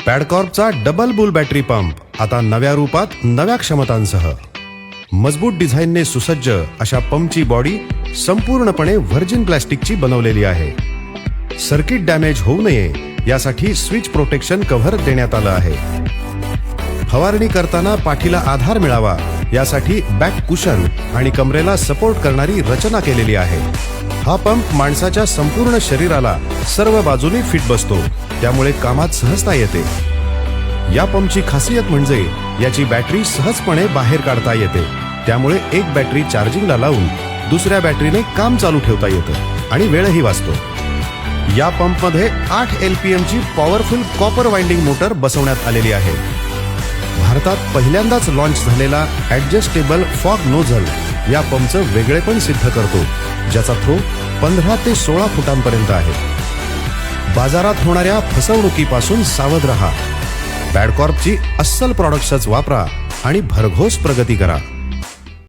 पॅडकॉर्पचा double boule battery pump आता नव्या रूपात नव्या क्षमतांसह मजबूत डिझाईनने सुसज्ज अशा पंपची बॉडी संपूर्णपणे व्हर्जिन प्लॅस्टिकची बनवलेली आहे. सर्किट डॅमेज होऊ नये यासाठी स्विच प्रोटेक्शन कव्हर देण्यात आलं आहे. फवारणी करताना पाठीला आधार मिळावा यासाठी बॅक कुशन आणि कमरेला सपोर्ट करणारी रचना केलेली आहे. हा पंप माणसाच्या संपूर्ण शरीराला सर्व बाजूनी फिट बसतो, त्यामुळे कामात सहजता येते. या पंपची खासियत म्हणजे याची बॅटरी सहजपणे बाहेर काढता येते, त्यामुळे एक बॅटरी चार्जिंगला लावून दुसऱ्या बॅटरीने काम चालू ठेवता येतं आणि वेळही वाचतो. या पंपमध्ये 8 LPM ची पॉवरफुल कॉपर वाइंडिंग मोटर बसवण्यात आलेली आहे. भारतात पहिल्यांदाच लॉन्च झालेला ऍडजस्टेबल फॉग नोझल या पंपचं वेगळेपण सिद्ध करतो, ज्याचा थ्रो 15 ते 16 फुटांपर्यंत आहे. बाजारात होणाऱ्या फसवणुकीपासून सावध रहा. पॅडकॉर्पची अस्सल प्रॉडक्ट्सच वापरा आणि भरघोस प्रगती करा.